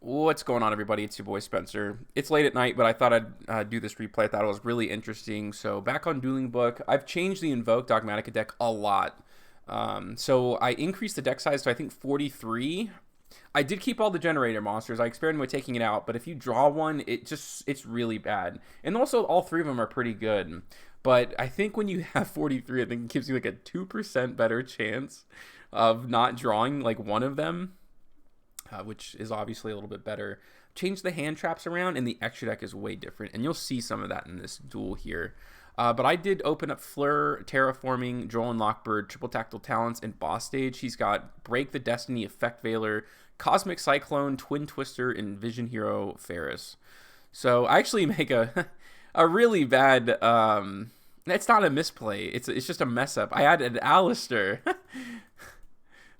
What's going on, everybody? It's your boy Spencer. It's late at night, but I thought I'd do this replay. I thought it was really interesting. So back on Dueling Book, I've changed the Invoked Dogmatika deck a lot. So I increased the deck size to I think 43. I did keep all the generator monsters. I experimented with taking it out, but if you draw one, it's really bad. And also, all three of them are pretty good. But I think when you have 43, I think it gives you like a 2% better chance of not drawing like one of them, which is obviously a little bit better. Change the hand traps around, and the extra deck is way different, and you'll see some of that in this duel here. But I did open up Fleur, Terraforming, Droll and Lockbird, Triple Tactile Talents, and Boss Stage. He's got Break the Destiny, Effect Veiler, Cosmic Cyclone, Twin Twister, and Vision Hero Ferris. So I actually make a a really bad. It's not a misplay. It's just a mess up. I added Alistair.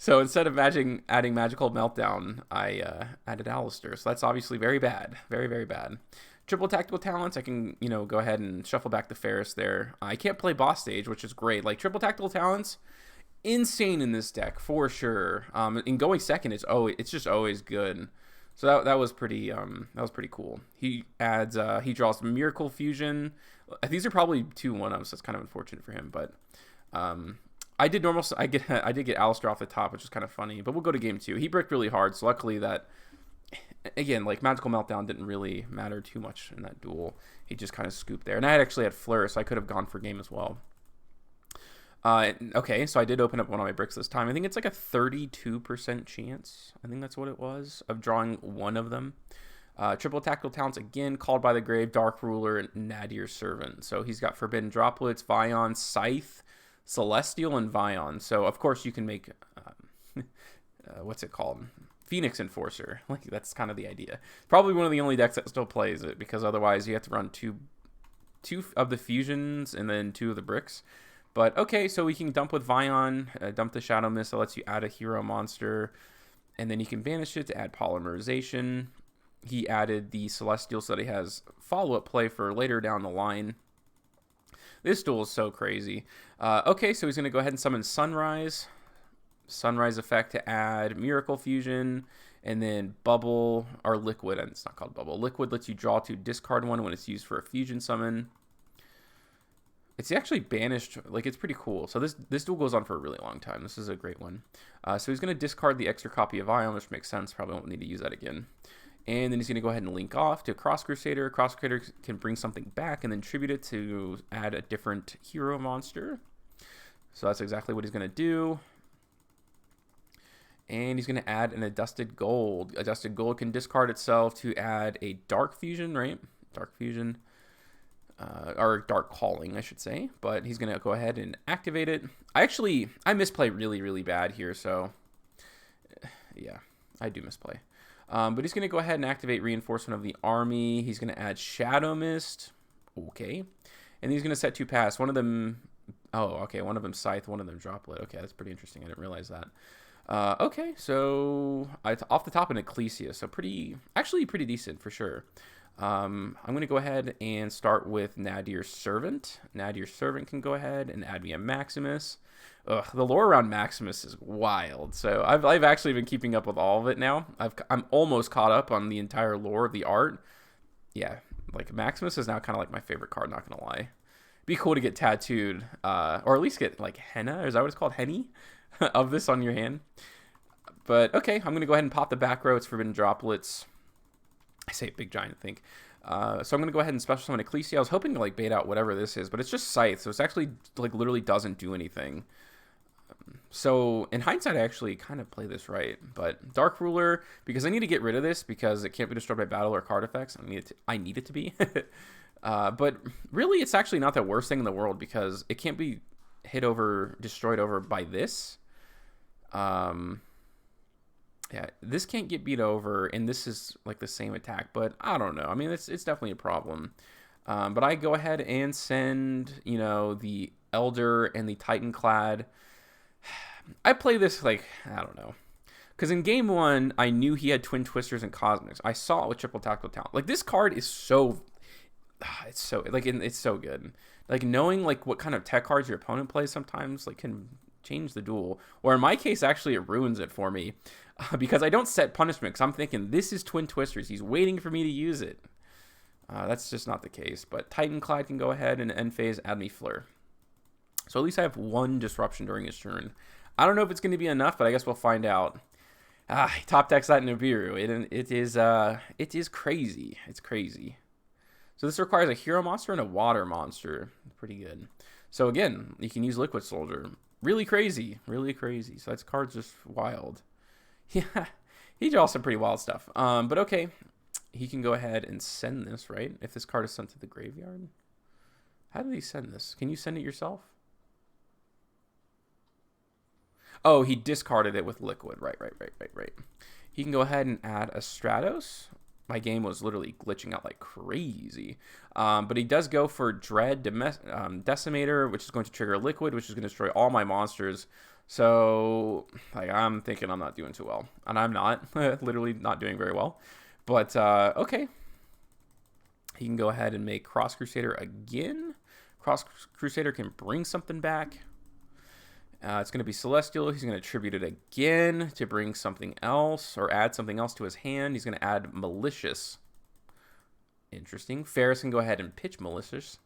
So instead of adding Magical Meltdown, I added Alistair. So that's obviously very bad. Very, very bad. Triple Tactical Talents, I can, go ahead and shuffle back the Ferris there. I can't play Boss Stage, which is great. Like, Triple Tactical Talents, insane in this deck, for sure. And going second, it's just always good. So that was pretty cool. He draws Miracle Fusion. These are probably 2 1-ups. That's kind of unfortunate for him, but I did get Alistair off the top, which is kind of funny, but we'll go to game 2. He bricked really hard, so luckily that, again, like, Magical Meltdown didn't really matter too much in that duel. He just kind of scooped there, and I actually had Fleur, so I could have gone for game as well. Okay, so I did open up one of my bricks this time. I think it's like a 32% chance, I think that's what it was, of drawing one of them. Triple Tactical Talents, again, Called by the Grave, Dark Ruler, and Nadir's Servant. So he's got Forbidden Droplets, Vion, Scythe, Celestial, and Vion. So, of course, you can make, what's it called? Phoenix Enforcer. Like, that's kind of the idea. Probably one of the only decks that still plays it, because otherwise you have to run two of the fusions and then 2 of the bricks. But, okay, so we can dump with Vion, dump the Shadow Mist that lets you add a hero monster, and then you can banish it to add Polymerization. He added the Celestial so that he has follow-up play for later down the line. This duel is so crazy. Okay, so he's going to go ahead and summon Sunrise. Sunrise effect to add Miracle Fusion, and then Bubble, or Liquid, and it's not called Bubble. Liquid lets you draw 2, discard 1 when it's used for a fusion summon. It's actually banished, like, it's pretty cool. So this duel goes on for a really long time. This is a great one. So he's going to discard the extra copy of Ion, which makes sense. Probably won't need to use that again. And then he's going to go ahead and link off to Cross Crusader. Cross Crusader can bring something back and then tribute it to add a different hero monster. So that's exactly what he's going to do. And he's going to add an Adusted Gold. Adusted Gold can discard itself to add a Dark Fusion, right? Dark Fusion. Or Dark Calling, I should say. But he's going to go ahead and activate it. I misplay really, really bad here, so yeah, I do misplay. But he's going to go ahead and activate Reinforcement of the Army. He's going to add Shadow Mist. Okay. And he's going to set 2 pass. One of them... Oh, okay. One of them Scythe, one of them Droplet. Okay, that's pretty interesting. I didn't realize that. Okay, so off the top, an Ecclesia. So actually pretty decent for sure. I'm going to go ahead and start with Nadir's Servant. Nadir's Servant can go ahead and add me a Maximus. Ugh, the lore around Maximus is wild. So I've actually been keeping up with all of it now. I'm almost caught up on the entire lore of the art. Yeah, like Maximus is now kind of like my favorite card, not going to lie. It'd be cool to get tattooed, or at least get like henna, is that what it's called? Henny? Of this on your hand. But okay, I'm going to go ahead and pop the back row. It's Forbidden Droplets. I say Big Giant, I think. So I'm going to go ahead and special summon Ecclesia. I was hoping to like bait out whatever this is, but it's just Scythe, so it's actually like literally doesn't do anything. So in hindsight, I actually kind of play this right. But Dark Ruler, because I need to get rid of this because it can't be destroyed by battle or card effects. I need it to be. But really, it's actually not the worst thing in the world because it can't be destroyed over by this. Yeah, this can't get beat over, and this is like the same attack, but I don't know. I mean, it's definitely a problem. But I go ahead and send, the Elder and the Titanclad. I play this like, I don't know. Because in game 1, I knew he had Twin Twisters and Cosmics. I saw it with Triple Tactical Talent. Like, this card is so... It's so good. Like, knowing, like, what kind of tech cards your opponent plays sometimes, like, can change the duel. Or in my case, actually, it ruins it for me. Because I don't set punishment, because I'm thinking, this is Twin Twisters. He's waiting for me to use it. That's just not the case. But Titan Clyde can go ahead and end phase, add me Fleur. So at least I have 1 disruption during his turn. I don't know if it's going to be enough, but I guess we'll find out. He top decks that Nibiru. It is crazy. It's crazy. So this requires a hero monster and a water monster. Pretty good. So again, you can use Liquid Soldier. Really crazy. Really crazy. So that's card's just wild. Yeah, he draws some pretty wild stuff. But okay, he can go ahead and send this, right? If this card is sent to the graveyard. How did he send this? Can you send it yourself? Oh, he discarded it with Liquid. Right. He can go ahead and add a Stratos. My game was literally glitching out like crazy. But he does go for Dread Decimator, which is going to trigger Liquid, which is going to destroy all my monsters. So, like, I'm thinking I'm not doing too well. And I'm not. Literally not doing very well. But, okay. He can go ahead and make Cross Crusader again. Cross Crusader can bring something back. It's going to be Celestial. He's going to tribute it again to bring something else or add something else to his hand. He's going to add Malicious. Interesting. Ferris can go ahead and pitch Malicious.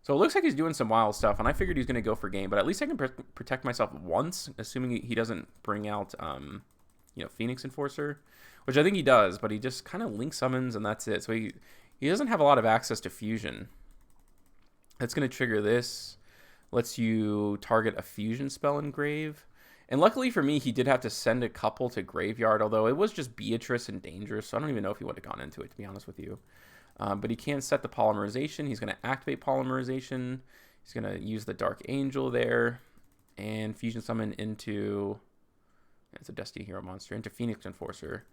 So it looks like he's doing some wild stuff, and I figured he's going to go for game, but at least I can protect myself once, assuming he doesn't bring out, Phoenix Enforcer, which I think he does, but he just kind of link summons, and that's it. So he doesn't have a lot of access to fusion. That's going to trigger this. Lets you target a fusion spell in grave. And luckily for me, he did have to send a couple to graveyard, although it was just Beatrice and Dangerous, so I don't even know if he would have gone into it, to be honest with you. But he can set the polymerization. He's going to activate polymerization. He's going to use the Dark Angel there and fusion summon into, it's a Destiny Hero monster, into Phoenix Enforcer,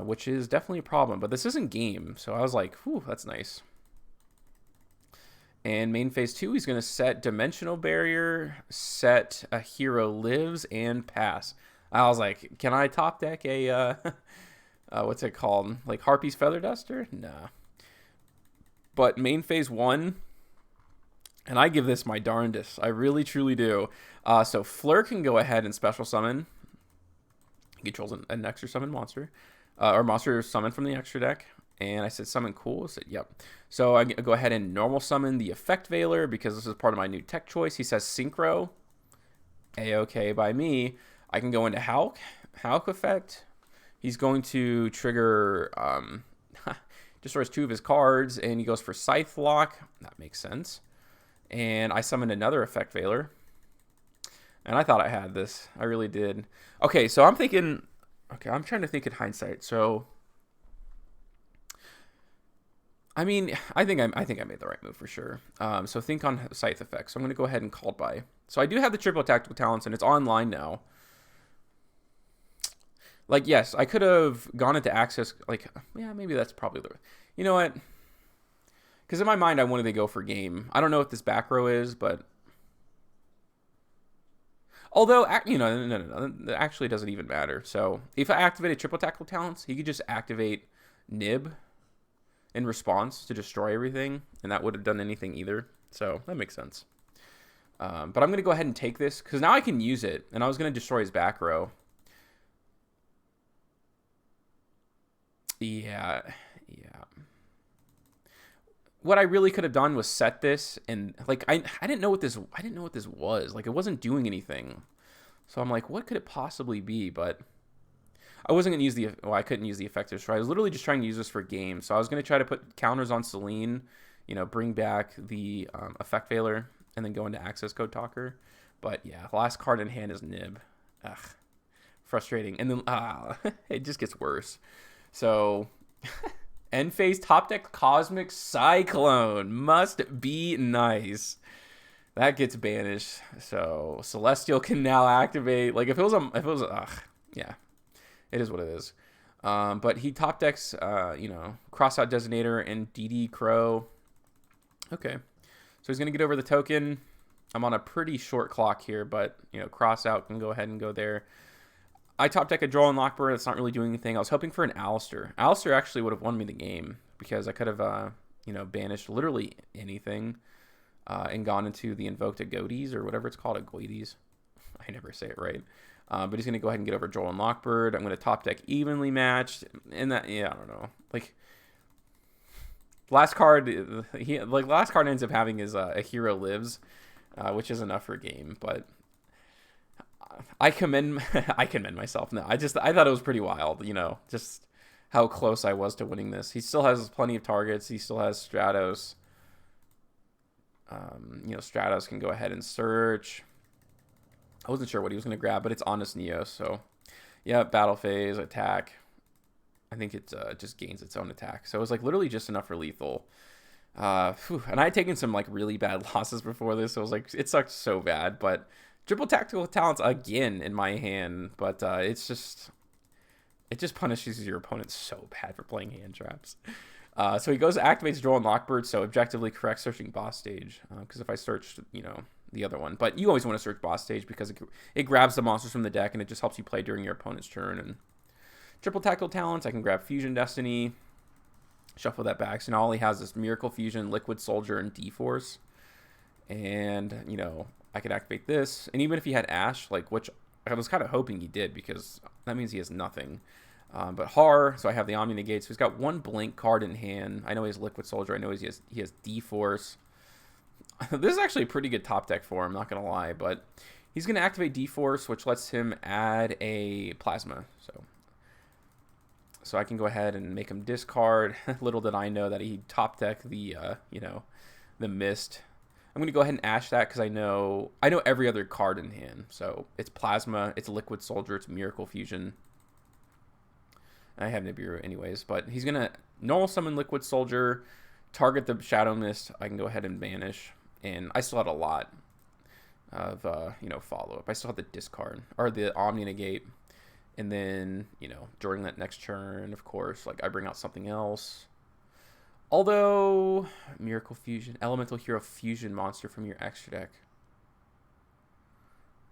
which is definitely a problem. But this isn't game, so I was like, whew, that's nice. And main phase 2, he's going to set Dimensional Barrier, set a Hero Lives, and pass. I was like, can I top deck a, what's it called? Like Harpy's Feather Duster? Nah. But main phase 1, and I give this my darndest. I really, truly do. So Fleur can go ahead and special summon. He controls an extra summon monster. Or monster summon from the extra deck. And I said summon cool. I said, yep. So I go ahead and normal summon the Effect Veiler because this is part of my new tech choice. He says Synchro. A-okay by me. I can go into Hulk effect. He's going to trigger, destroys 2 of his cards, and he goes for Scythe Lock. That makes sense. And I summoned another Effect Veiler. And I thought I had this. I really did. Okay, so I'm thinking, I'm trying to think in hindsight. So, I mean, I think I made the right move for sure. So think on Scythe effects. So I'm going to go ahead and Called By. So I do have the triple tactical talents, and it's online now. Like, yes, I could have gone into Access. Like, yeah, maybe that's probably the... You know what? Because in my mind, I wanted to go for game. I don't know what this back row is, but... Although, no. It actually doesn't even matter. So if I activated triple tactical talents, he could just activate Nib in response to destroy everything, and that would have done anything either. So that makes sense. But I'm going to go ahead and take this, because now I can use it, and I was going to destroy his back row. Yeah. What I really could have done was set this, and like I didn't know what this was. Like, it wasn't doing anything. So I'm like, what could it possibly be? But I wasn't going to use I couldn't use the effective destroy. I was literally just trying to use this for game. So I was going to try to put counters on Celine, bring back the Effect Veiler, and then go into Access Code Talker. But yeah, the last card in hand is Nib. Ugh, frustrating. And then it just gets worse. So end phase top deck Cosmic Cyclone must be nice. That gets banished. So Celestial can now activate. Like, if it was yeah, it is what it is. But he top decks, Crossout Designator and DD Crow. Okay, so he's gonna get over the token. I'm on a pretty short clock here, but Crossout can go ahead and go there. I top deck a Droll and Lockbird. It's not really doing anything. I was hoping for an Alistair. Alistair actually would have won me the game because I could have, banished literally anything and gone into the Invoked Dogmatika or whatever it's called, Agoides. I never say it right. But he's going to go ahead and get over Joel and Lockbird. I'm going to top deck evenly matched. And that, yeah, I don't know. Like, last card ends up having is a hero lives, which is enough for a game. But I commend myself. No, I thought it was pretty wild, just how close I was to winning this. He still has plenty of targets. He still has Stratos. Stratos can go ahead and search. I wasn't sure what he was going to grab, but it's Honest Neo. So, yeah, battle phase, attack. I think it just gains its own attack. So it was like literally just enough for lethal. And I had taken some like really bad losses before this. So it was like, it sucked so bad. But triple tactical talents again in my hand. But it just punishes your opponent so bad for playing hand traps. So he goes, activates Joel and Lockbird. So objectively correct searching boss stage. Because if I searched, the other one. But you always want to search boss stage because it grabs the monsters from the deck and it just helps you play during your opponent's turn. And triple tactical talents, I can grab Fusion Destiny, shuffle that back. So now all he has is Miracle Fusion, Liquid Soldier, and D-Force. And, I could activate this. And even if he had Ash, which I was kind of hoping he did because that means he has nothing. But Har, so I have the Omni Negate. So he's got one blank card in hand. I know he has Liquid Soldier. I know he has D-Force. This is actually a pretty good top deck for him, not going to lie. But he's going to activate D-Force, which lets him add a Plasma. So I can go ahead and make him discard. Little did I know that he top deck the, the Mist. I'm going to go ahead and Ash that because I know every other card in hand. So it's Plasma, it's Liquid Soldier, it's Miracle Fusion. I have Nibiru anyways, but he's going to normal summon Liquid Soldier, target the Shadow Mist. I can go ahead and banish. And I still had a lot of, follow-up. I still have the discard, or the Omni Negate. And then, during that next turn, of course, I bring out something else. Although, Miracle Fusion, Elemental Hero Fusion monster from your extra deck.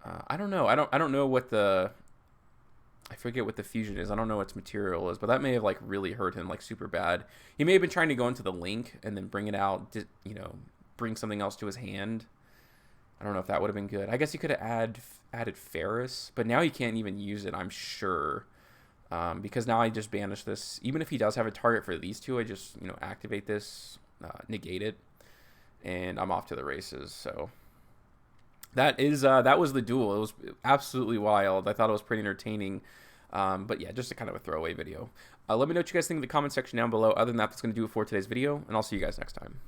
I don't know. I don't know what I forget what the fusion is. I don't know what its material is, but that may have really hurt him super bad. He may have been trying to go into the link and then bring it out, bring something else to his hand. I don't know if that would have been good. I guess he could have added Ferris, but now he can't even use it, I'm sure. Because now I just banish this. Even if he does have a target for these two, I just, activate this, negate it, and I'm off to the races. So that was the duel. It was absolutely wild. I thought it was pretty entertaining. But yeah, just a kind of a throwaway video. Let me know what you guys think in the comment section down below. Other than that, that's going to do it for today's video, and I'll see you guys next time.